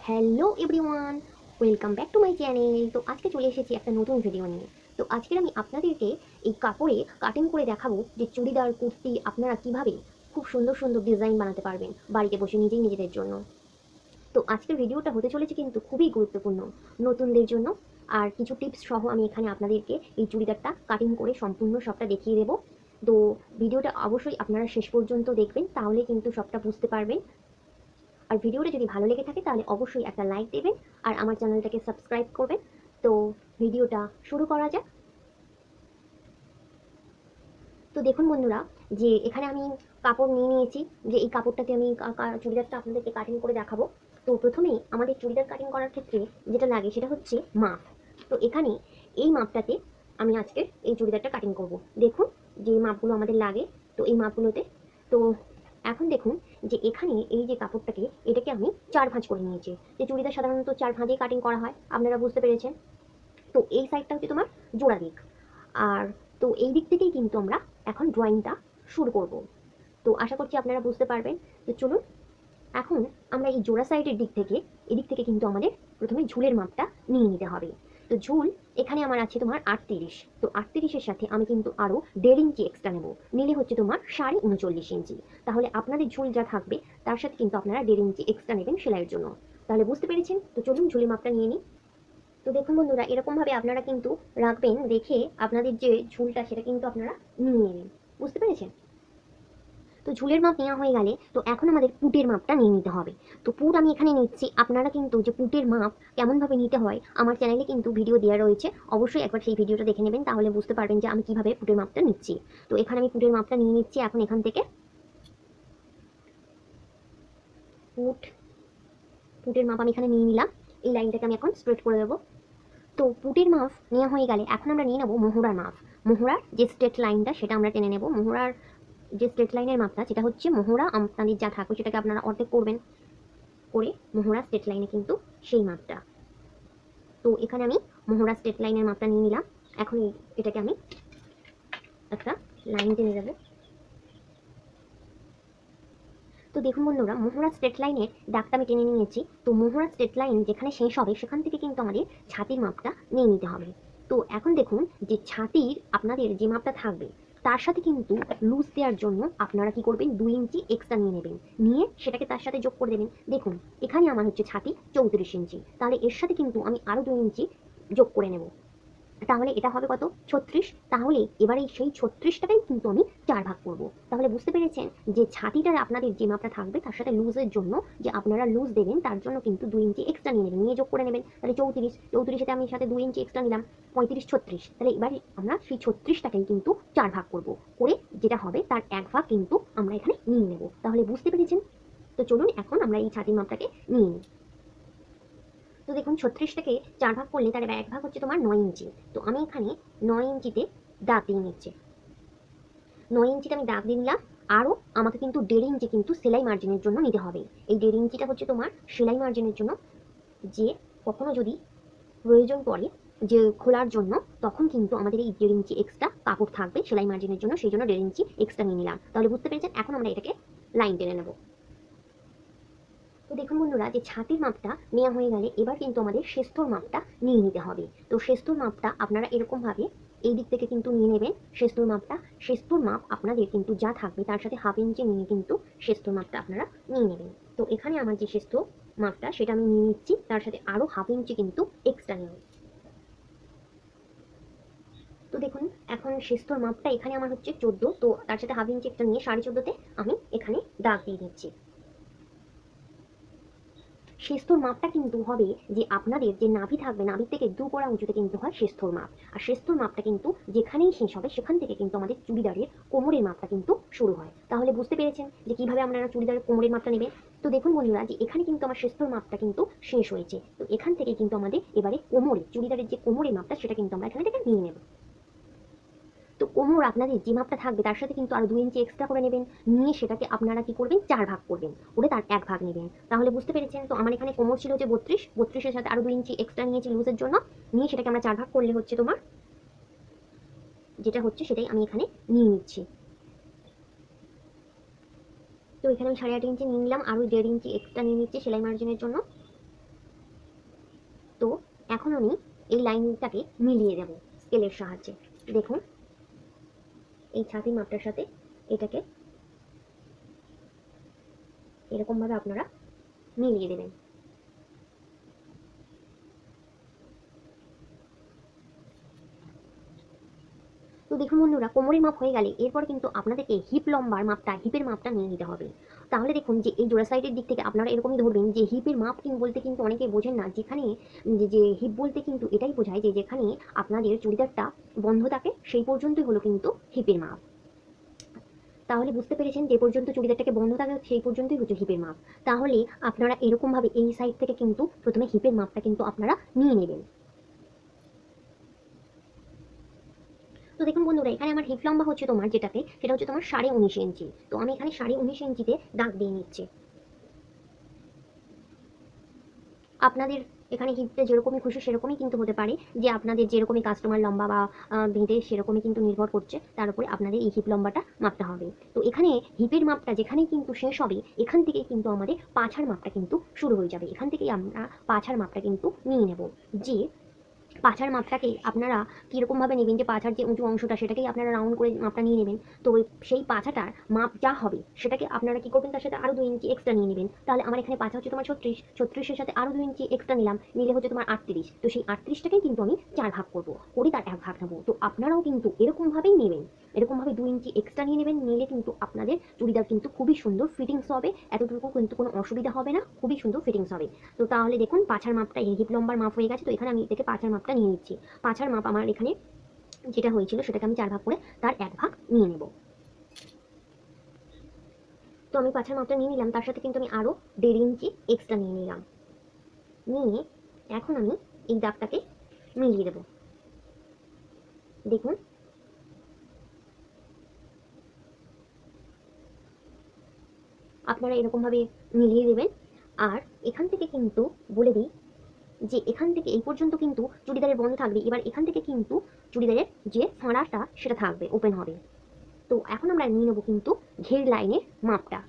Hello everyone, welcome back to my channel. তো আজকে চলে এসেছি একটা নতুন ভিডিও নিয়ে। তো আজকের আমি আপনাদেরকে এই কাপড়ে কাটিং করে দেখাবো যে চুড়িদার কুর্তি আপনারা কিভাবে খুব সুন্দর সুন্দর ডিজাইন বানাতে পারবেন বাড়িতে বসে নিজেই নিজেদের জন্য। তো আজকের ভিডিওটা হতে চলেছে কিন্তু খুবই গুরুত্বপূর্ণ নতুনদের জন্য। আর কিছু টিপস সহ আমি এখানে আপনাদেরকে এই চুড়িদারটা কাটিং করে সম্পূর্ণ সবটা দেখিয়ে দেবো। তো ভিডিওটা অবশ্যই আপনারা শেষ পর্যন্ত দেখবেন, তাহলে কিন্তু সবটা বুঝতে পারবেন। আর ভিডিওটা যদি ভালো লেগে থাকে তাহলে অবশ্যই একটা লাইক দেবেন আর আমার চ্যানেলটাকে সাবস্ক্রাইব করবেন। তো ভিডিওটা শুরু করা যাক। তো দেখুন বন্ধুরা, যে এখানে আমি কাপড় নিয়ে নিয়েছি, যে এই কাপড়টাতে আমি চুড়িদারটা আপনাদেরকে কাটিং করে দেখাবো। তো প্রথমেই আমাদের চুড়িদার কাটিং করার ক্ষেত্রে যেটা লাগে সেটা হচ্ছে মাপ। তো এখানে এই মাপটাতে আমি আজকে এই চুড়িদারটা কাটিং করব। দেখুন যে মাপগুলো আমাদের লাগে, তো এই মাপগুলোতে। তো এখন দেখুন যে এখানে এই যে কাপড়টাকে, এটাকে আমি 4 ভাঁজ করে নিয়েছি। যে চুড়িদার সাধারণত 4 ভাঁজেই কাটিং করা হয়, আপনারা বুঝতে পেরেছেন। তো এই সাইডটা হচ্ছে তোমার জোড়া দিক। আর তো এই দিক থেকেই কিন্তু আমরা এখন ড্রয়িংটা শুরু করব। তো আশা করছি আপনারা বুঝতে পারবেন। তো চলুন, এখন আমরা এই জোড়া সাইডের দিক থেকে, এদিক থেকে কিন্তু আমাদের প্রথমে ঝুলের মাপটা নিয়ে নিতে হবে। তো ঝুল এখানে আমার আছে তোমার 38। তো 38-এর সাথে আমি কিন্তু আরও 1.5 ইঞ্চি এক্সট্রা নেব, নিলে হচ্ছে তোমার 39.5 ইঞ্চি। তাহলে আপনাদের ঝুল যা থাকবে তার সাথে কিন্তু আপনারা 1.5 ইঞ্চি এক্সট্রা নেবেন সেলাইয়ের জন্য। তাহলে বুঝতে পেরেছেন? তো চলুন ঝুলের মাপটা নিয়ে নিই। তো দেখুন বন্ধুরা, এরকমভাবে আপনারা কিন্তু রাখবেন, রেখে আপনাদের যে ঝুলটা সেটা কিন্তু আপনারা নিয়ে নেবেন। বুঝতে পেরেছেন? তো ঝুলের মাপ নেওয়া হয়ে গেলে তো এখন আমাদের পুটের মাপটা নিয়ে নিতে হবে। তো পুট আমি এখানে নিচ্ছি। আপনারা কিন্তু যে পুটের মাপ কেমনভাবে নিতে হয় আমার চ্যানেলে কিন্তু ভিডিও দেওয়া রয়েছে, অবশ্যই একবার সেই ভিডিওটা দেখে নেবেন, তাহলে বুঝতে পারবেন যে আমি কিভাবে পুটের মাপটা নিচ্ছি। তো এখানে আমি পুটের মাপটা নিয়ে নিচ্ছি। এখন এখান থেকে পুট পুটের মাপ আমি এখানে নিয়ে নিলাম। এই লাইনটাকে আমি এখন স্ট্রেট করে দেবো। তো পুটের মাপ নেওয়া হয়ে গেলে এখন আমরা নিয়ে নেবো মোহরার মাপ। মোহরার যে স্ট্রেট লাইনটা সেটা আমরা টেনে নেব। মোহরার যে স্ট্রেট লাইনের মাপটা, যেটা হচ্ছে মোহরা আপনাদের যা থাকবে সেটাকে আপনারা অর্ধেক করবেন, করে মোহরা স্ট্রেট লাইনে কিন্তু সেই মাপটা। তো এখানে আমি মোহরা স্ট্রেট লাইনের মাপটা নিয়ে নিলাম। এখন এটাকে আমি একটা লাইন টেনে দেবো। তো দেখুন বন্ধুরা, মোহরা স্ট্রেট লাইনের দাগটা আমি টেনে নিয়েছি। তো মোহরা স্ট্রেট লাইন যেখানে শেষ হবে সেখান থেকে কিন্তু আমাদের ছাতির মাপটা নিয়ে নিতে হবে। তো এখন দেখুন যে ছাতির আপনাদের যে মাপটা থাকবে তার সাথে কিন্তু লুজ দেওয়ার জন্য আপনারা কি করবেন, 2 ইঞ্চি এক্সট্রা নিয়ে নেবেন, নিয়ে সেটাকে তার সাথে যোগ করে দেবেন। দেখুন এখানে আমার হচ্ছে ছাতি 34 ইঞ্চি, তাহলে এর সাথে কিন্তু আমি আরও 2 ইঞ্চি যোগ করে নেব। তাহলে এটা হবে কত, 36। তাহলে এবারে সেই 36টাকেই কিন্তু আমি 4 ভাগ করব। তাহলে বুঝতে পেরেছেন যে ছাতিটার আপনাদের যে মাপটা থাকবে তার সাথে লুজের জন্য যে আপনারা লুজ দেবেন তার জন্য কিন্তু 2 ইঞ্চি এক্সট্রা নিয়ে নেবেন, নিয়ে যোগ করে নেবেন। তাহলে 34 আমি সাথে 2 ইঞ্চি এক্সট্রা নিলাম, 35 36। তাহলে এবারে আমরা সেই 36টাকেই কিন্তু 4 ভাগ করব, করে যেটা হবে তার 1 ভাগ কিন্তু আমরা এখানে নিয়ে নেব। তাহলে বুঝতে পেরেছেন? তো চলুন এখন আমরা এই ছাতির মাপটাকে নিয়ে নিই। তো দেখুন 36টাকে 4 ভাগ করলে তার 1 ভাগ হচ্ছে তোমার 9 ইঞ্চি। তো আমি এখানে 9 ইঞ্চিতে দাগ দিয়ে নিচ্ছি। 9 ইঞ্চিতে আমি দাগ দিয়ে নিলাম। আরও আমাকে কিন্তু 1.5 ইঞ্চি কিন্তু সেলাই মার্জিনের জন্য নিতে হবে। এই 1.5 ইঞ্চিটা হচ্ছে তোমার সেলাই মার্জিনের জন্য, যে কখনো যদি প্রয়োজন পড়ে যে খোলার জন্য, তখন কিন্তু আমাদের এই 1.5 ইঞ্চি এক্সট্রা কাপড় থাকবে সেলাই মার্জিনের জন্য, সেই জন্য 1.5 ইঞ্চি এক্সট্রা নিয়ে নিলাম। তাহলে বুঝতে পেরেছেন? এখন আমরা এটাকে লাইন টেনে নেব। তো দেখুন বন্ধুরা, যে ছাতির মাপটা নেওয়া হয়ে গেলে এবার কিন্তু আমাদের শেস্তর মাপটা নিয়ে নিতে হবে। তো শেস্তর মাপটা আপনারা এরকমভাবে এই দিক থেকে কিন্তু নিয়ে নেবেন শেস্তর মাপটা। শেস্তর মাপ আপনাদের কিন্তু যা থাকবে তার সাথে হাফ ইঞ্চি নিয়ে কিন্তু শেস্তর মাপটা আপনারা নিয়ে নেবেন। তো এখানে আমার যে শেস্ত মাপটা সেটা আমি নিয়ে নিচ্ছি, তার সাথে আরও হাফ ইঞ্চি কিন্তু এক্সট্রা নেব। তো দেখুন এখন শেস্তর মাপটা এখানে আমার হচ্ছে 14, তো তার সাথে হাফ ইঞ্চি একটা নিয়ে 14.5-তে আমি এখানে দাগ দিয়ে দিচ্ছি। শেস্তর মাপটা কিন্তু হবে যে আপনাদের যে নাভি থাকবে, নাভি থেকে 2 গোড়া উঁচুতে কিন্তু হয় শেস্তর মাপ। আর শেস্তর মাপটা কিন্তু যেখানেই শেষ হবে সেখান থেকে কিন্তু আমাদের চুড়িদারের কোমরের মাপটা কিন্তু শুরু হয়। তাহলে বুঝতে পেরেছেন যে কিভাবে আপনারা চুড়িদারের কোমরের মাপটা নেবেন। তো দেখুন বন্ধুরা, যে এখানে কিন্তু আমার শেস্তর মাপটা কিন্তু শেষ হয়েছে। তো এখান থেকে কিন্তু আমাদের এবারে কোমরে, চুড়িদারের যে কোমরের মাপটা সেটা কিন্তু আমরা এখানে থেকে নিয়ে নেব। তো কোমর আপনাদের যে মাপটা থাকবে তার সাথে কিন্তু আরো 2 ইঞ্চি এক্সট্রা করে নেবেন, নিয়ে সেটাকে আপনারা কি করবেন, 4 ভাগ করবেন, করে তার 1 ভাগ নেবেন। তাহলে বুঝতে পেরেছেন? তো আমার এখানে কোমর ছিল যে 32, এর সাথে আরো 2 ইঞ্চি এক্সট্রা নিয়েছি লুজের জন্য, নিয়ে সেটাকে আমরা 4 ভাগ করলে হচ্ছে তোমার যেটা হচ্ছে সেটাই আমি এখানে নিয়ে নিচ্ছি। তো এখানে আমি 8.5 ইঞ্চি নিয়ে নিলাম, আরো 1.5 ইঞ্চি এক্সট্রা নিয়ে নিচ্ছি সেলাই মার্জিনের জন্য। এখন আমি এই লাইনটাকে মিলিয়ে দেব স্কেলের সাহায্যে। দেখুন এই ছাতির মাপটার সাথে এটাকে এরকম ভাবে আপনারা মিলিয়ে দেবেন। তো দেখুন বন্ধুরা, কোমরের মাপ হয়ে গেলে এরপর কিন্তু আপনাদেরকে হিপের মাপটা নিয়ে নিতে হবে। তাহলে দেখুন যে এই জোড়া সাইডের দিক থেকে আপনারা এরকমই ধরবেন যে হিপের মাপ কিন্তু বলতে কিন্তু অনেকে বোঝেন না, যেখানে যে হিপ বলতে কিন্তু এটাই বোঝায় যে যেখানে আপনাদের চুড়িদারটা বন্ধ থাকে সেই পর্যন্তই হলো কিন্তু হিপের মাপ। তাহলে বুঝতে পেরেছেন যে পর্যন্ত চুড়িদারটাকে বন্ধ থাকে সেই পর্যন্তই হচ্ছে হিপের মাপ। তাহলে আপনারা এরকম ভাবে এই সাইড থেকে কিন্তু প্রথমে হিপের মাপটা কিন্তু আপনারা নিয়ে নেবেন। তো দেখুন বন্ধুরা, এখানে আমার হিপ লম্বা হচ্ছে তোমার যেটাতে, সেটা হচ্ছে তোমার 19.5 ইঞ্চি। তো আমি এখানে 19.5 ইঞ্চিতে দাগ দিয়ে নিচ্ছি। আপনাদের এখানে হিপটা যেরকমই খুশি সেরকমই কিন্তু হতে পারে, যে আপনাদের যেরকমই কাস্টমার লম্বা বা বেঁধে সেরকমই কিন্তু নির্ভর করছে, তার উপরে আপনাদের এই হিপ লম্বাটা মাপতে হবে। তো এখানে হিপের মাপটা যেখানেই কিন্তু শেষ হবে এখান থেকেই কিন্তু আমাদের পাছার মাপটা কিন্তু শুরু হয়ে যাবে। এখান থেকেই আমরা পাছার মাপটা কিন্তু নিয়ে নেব। যে পাছার মাপটাকে আপনারা কীরকমভাবে নেবেন, যে পাছার যে উঁচু অংশটা সেটাকেই আপনারা রাউন্ড করে মাপটা নিয়ে নেবেন। তো সেই পাছাটার মাপ যা হবে সেটাকে আপনারা কী করবেন, তার সাথে আরও 2 ইঞ্চি এক্সট্রা নিয়ে নেবেন। তাহলে আমার এখানে পাছা হচ্ছে তোমার 36, সাথে আরও 2 ইঞ্চি এক্সট্রা নিলাম, নিলে হচ্ছে তোমার 38। তো সেই 38টাকেই কিন্তু আমি 4 ভাগ করবো, করে তার 1 ভাগ নেবো। তো আপনারাও কিন্তু এরকমভাবেই নেবেন, এরকমভাবে 2 ইঞ্চি এক্সট্রা নিয়ে নেবেন। নিলে কিন্তু আপনাদের চুড়িদার কিন্তু খুবই সুন্দর ফিটিংস হবে, এতটুকু কিন্তু কোনো অসুবিধা হবে না, খুবই সুন্দর ফিটিংস হবে। তো তাহলে দেখুন পাছার মাপটা হিপ লম্বার মাপ হয়ে গেছে। তো এখানে আমি থেকে পাছার মাপটা নিয়ে নিচ্ছি। পাছার মাপ আমার এখানে যেটা হয়েছিল সেটাকে আমি 4 ভাগ করে তার 1 ভাগ নিয়ে নেব। তো আমি পাছার মাপটা নিয়ে নিলাম, তার সাথে কিন্তু আমি আরও 1.5 ইঞ্চি এক্সট্রা নিয়ে নিলাম। নিয়ে এখন আমি এই দাগটাকে মিলিয়ে দেব। দেখুন আপনারা এরকমভাবে মিলিয়ে দেবেন। আর এখান থেকে কিন্তু বলে দিই যে এখান থেকে এই পর্যন্ত কিন্তু চুড়িদারের বন্ধ থাকবে। এবার এখান থেকে কিন্তু চুড়িদারের যে ফাঁড়াটা সেটা থাকবে, ওপেন হবে। তো এখন আমরা নিয়ে নেবো কিন্তু ঘের লাইনের মাপটা।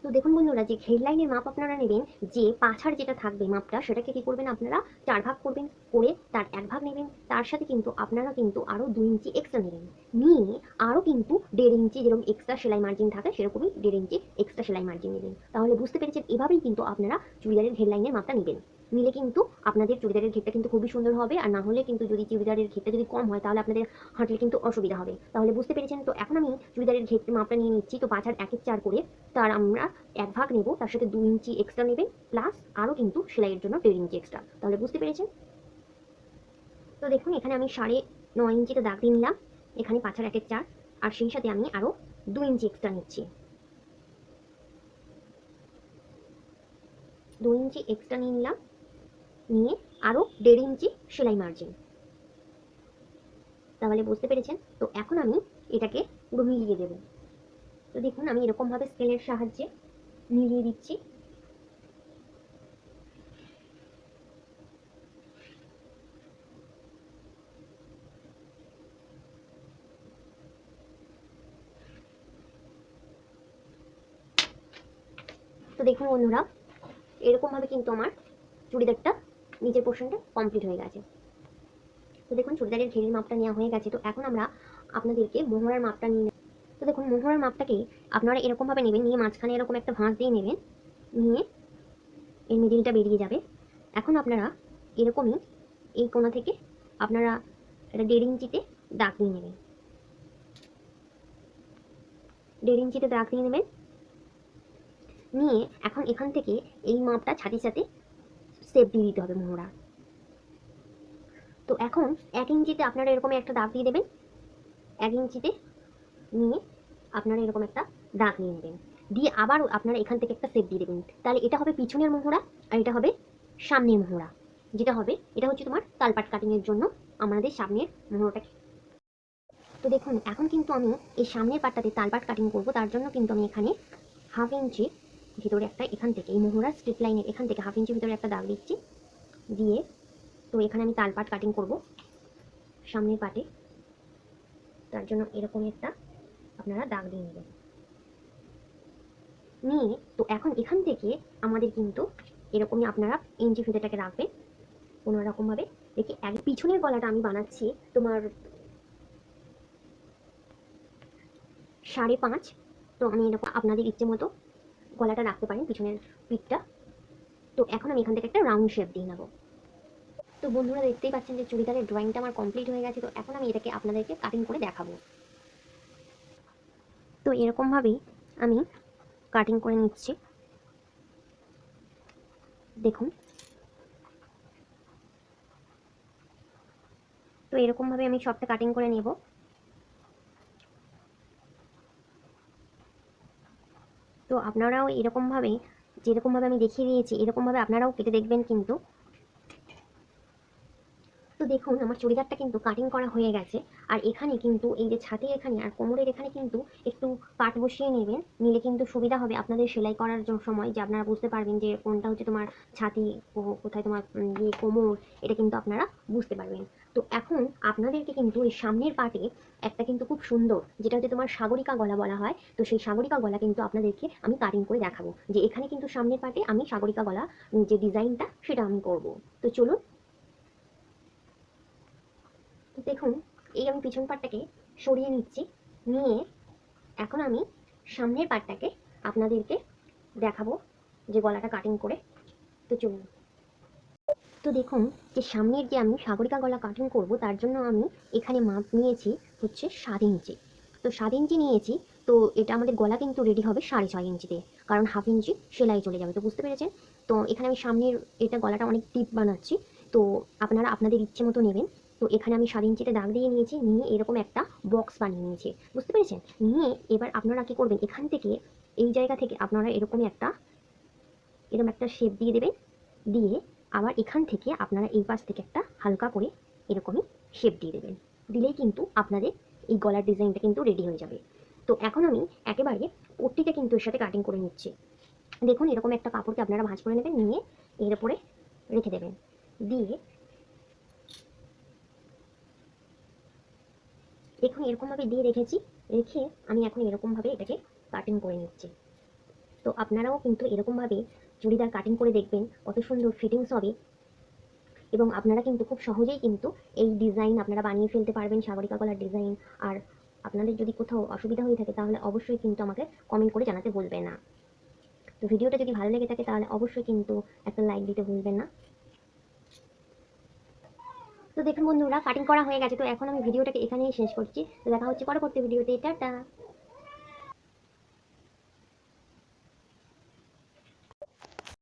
তো দেখুন বন্ধুরা, যে ঘের লাইনের মাপ আপনারা নেবেন, যে পাছার যেটা থাকবে মাপটা সেটাকে কি করবেন আপনারা 4 ভাগ করবেন, করে তার 1 ভাগ নেবেন। তার সাথে কিন্তু আপনারা কিন্তু আরও 2 ইঞ্চি এক্সট্রা নেবেন, নিয়ে আরও কিন্তু 1.5 ইঞ্চি যেরকম এক্সট্রা সেলাই মার্জিন থাকে সেরকমই 1.5 ইঞ্চি এক্সট্রা সেলাই মার্জিন নেবেন। তাহলে বুঝতে পেরেছেন, এভাবেই কিন্তু আপনারা চুড়িদারের ঘের লাইনের মাপটা নেবেন। নিলে কিন্তু আপনাদের চুড়িদারের ঘেরটা কিন্তু খুবই সুন্দর হবে। আর না হলে কিন্তু যদি চুড়িদারের ঘেরটা যদি কম হয় তাহলে আপনাদের হাঁটলে কিন্তু অসুবিধা হবে। তাহলে বুঝতে পেরেছেন। তো এখন আমি চুড়িদারের ঘের মাপটা নিয়ে নিচ্ছি। তো পাছার 1 4 করে তার আমরা 1 ভাগ নেব, তার সাথে 2 ইঞ্চি এক্সট্রা নেবেন, প্লাস আরও কিন্তু সেলাইয়ের জন্য 1.5 ইঞ্চি এক্সট্রা। তাহলে বুঝতে পেরেছেন। তো দেখুন এখানে আমি 9.5 ইঞ্চিতে দাগ দিয়ে নিলাম, এখানে পাছার 1 4, আর সেই সাথে আমি আরও 2 ইঞ্চি এক্সট্রা নিচ্ছি। 2 ইঞ্চি এক্সট্রা নিয়ে নিলাম, নিয়ে আরও 1.5 ইঞ্চি সেলাই মার্জিন। তাহলে বুঝতে পেরেছেন। তো এখন আমি এটাকে পুরো মিলিয়ে দেব। তো দেখুন আমি এরকমভাবে স্কেলের সাহায্যে মিলিয়ে দিচ্ছি। তো দেখুন বন্ধুরা, এরকমভাবে কিন্তু আমার চুড়িদারটা নিচের পোর্শনটা কমপ্লিট হয়ে গেছে। তো দেখুন চুড়িদারের ঘেরের মাপটা নেওয়া হয়ে গেছে। তো এখন আমরা আপনাদেরকে মোহরার মাপটা নিয়ে নেব। তো দেখুন মোহরার মাপটাকে আপনারা এরকমভাবে নেবেন, নিয়ে মাঝখানে এরকম একটা ভাঁজ দিয়ে নেবেন, নিয়ে এর মিডিলটা বেরিয়ে যাবে। এখন আপনারা এরকমই এই কোণা থেকে আপনারা এটা 1.5 ইঞ্চিতে দাগ দিয়ে নেবেন, 1.5 ইঞ্চিতে দাগ দিয়ে নেবেন। নিয়ে এখন এখান থেকে এই মাপটা ছাতির সাথে সেপ দিয়ে দিতে হবে মোহরা। তো এখন 1 ইঞ্চিতে আপনারা এরকম একটা দাগ দিয়ে দেবেন, 1 ইঞ্চিতে নিয়ে আপনারা এরকম একটা দাগ নিয়ে নেবেন, দিয়ে আবার আপনারা এখান থেকে একটা সেপ দিয়ে দেবেন। তাহলে এটা হবে পিছনের মোহরা, আর এটা হবে সামনের মোহরা। যেটা হবে এটা হচ্ছে তোমার তালপাট কাটিংয়ের জন্য আমাদের সামনের মোহরাটাকে। তো দেখুন এখন কিন্তু আমি এই সামনের পাটটাতে তালপাট কাটিং করব, তার জন্য কিন্তু আমি এখানে 1/2 ইঞ্চি ভিতরে একটা, এখান থেকে এই মোহরার স্ট্রিপ লাইনের এখান থেকে 1/2 ইঞ্চি ভিতরে একটা দাগ দিচ্ছি, দিয়ে তো এখানে আমি তালপাট কাটিং করব সামনের পাটে। তার জন্য এরকম একটা আপনারা দাগ দিয়ে নেবেন, নিয়ে তো এখন এখান থেকে আমাদের কিন্তু এরকমই আপনারা ইঞ্চি ফিতেটাকে রাখবেন, কোনো রকমভাবে রেখে এক পিছনের গলাটা আমি বানাচ্ছি তোমার 5.5। তো আমি এরকম আপনাদের ইচ্ছে মতো গলাটা রাখতে পারেন পিছনের পিঠটা। তো এখন আমি এখান থেকে একটা রাউন্ড শেপ দিয়ে নেবো। তো বন্ধুরা দেখতেই পাচ্ছেন যে চুড়িদারের ড্রয়িংটা আমার কমপ্লিট হয়ে গেছে। তো এখন আমি এটাকে আপনাদেরকে কাটিং করে দেখাবো। তো এরকমভাবেই আমি কাটিং করে নিচ্ছি, দেখুন। তো এরকমভাবে আমি সবটা কাটিং করে নেব। তো আপনারাও এরকমভাবে, যেরকমভাবে আমি দেখিয়ে দিয়েছি এরকমভাবে আপনারাও কেটে দেখবেন কিন্তু। তো দেখুন আমার চুড়িদারটা কিন্তু কাটিং করা হয়ে গেছে। আর এখানে কিন্তু এই যে ছাতি এখানে আর কোমরের এখানে কিন্তু একটু পাট বসিয়ে নেবেন, নিলে কিন্তু সুবিধা হবে আপনাদের সেলাই করার সময়, যে আপনারা বুঝতে পারবেন যে কোনটা হচ্ছে তোমার ছাতি, কোথায় তোমার ইয়ে কোমর, এটা কিন্তু আপনারা বুঝতে পারবেন। তো এখন আপনাদেরকে কিন্তু এই সামনের পাটে একটা কিন্তু খুব সুন্দর, যেটা হচ্ছে তোমার সাগরিকা গলা বলা হয়, তো সেই সাগরিকা গলা কিন্তু আপনাদেরকে আমি কাটিং করে দেখাবো, যে এখানে কিন্তু সামনের পাটে আমি সাগরিকা গলা যে ডিজাইনটা সেটা আমি করব। তো চলুন। তো দেখুন এই আমি পিছন পাটটাকে সরিয়ে নিচ্ছি, নিয়ে এখন আমি সামনের পাটটাকে আপনাদেরকে দেখাবো যে গলাটা কাটিং করে। তো চলুন। তো দেখুন যে সামনের যে আমি সাগরিকা গলা কাটিং করব তার জন্য আমি এখানে মাপ নিয়েছি হচ্ছে 7 ইঞ্চি। তো 7 ইঞ্চি নিয়েছি। তো এটা আমাদের গলা কিন্তু রেডি হবে 6.5 ইঞ্চিতে, কারণ হাফ ইঞ্চি সেলাই চলে যাবে। তো বুঝতে পেরেছেন। তো এখানে আমি সামনের এটা গলাটা অনেক ডিপ বানাচ্ছি, তো আপনারা আপনাদের ইচ্ছে মতো নেবেন। তো এখানে আমি 7 ইঞ্চিতে দাগ দিয়ে নিয়েছি, নিয়ে এরকম একটা বক্স বানিয়ে নিয়েছি, বুঝতে পেরেছেন। নিয়ে এবার আপনারা কি করবেন, এখান থেকে এই জায়গা থেকে আপনারা এরকম একটা শেপ দিয়ে দেবেন, দিয়ে আবার এখান থেকে আপনারা এই পাশ থেকে একটা হালকা করে এরকমই শেপ দিয়ে দেবেন, দিলেই কিন্তু আপনাদের এই গলার ডিজাইনটা কিন্তু রেডি হয়ে যাবে। তো এখন আমি একেবারে পট্টিটা কিন্তু এর সাথে কাটিং করে নিচ্ছি। দেখুন এরকম একটা কাপড়কে আপনারা ভাঁজ করে নেবেন, নিয়ে এর উপরে রেখে দেবেন, দিয়ে দেখুন এরকমভাবে দিয়ে রেখেছি। রেখে আমি এখন এরকমভাবে এটাকে কাটিং করে নিচ্ছি। তো আপনারাও কিন্তু এরকমভাবে চুড়িদার কাটিং করে দেখবেন কত সুন্দর ফিটিংস হবে, এবং আপনারা কিন্তু খুব সহজেই কিন্তু এই ডিজাইন আপনারা বানিয়ে ফেলতে পারবেন, সাগরিকা গলার ডিজাইন। আর আপনাদের যদি কোথাও অসুবিধা হয়ে থাকে তাহলে অবশ্যই কিন্তু আমাকে কমেন্ট করে জানাতে ভুলবেন না। তো ভিডিওটা যদি ভালো লেগে থাকে তাহলে অবশ্যই কিন্তু একটা লাইক দিতে ভুলবেন না। তো দেখুন বন্ধুরা কাটিং করা হয়ে গেছে। তো এখন আমি ভিডিওটাকে এখানেই শেষ করছি। তো দেখা হচ্ছে পরবর্তী ভিডিওতে। টাটা।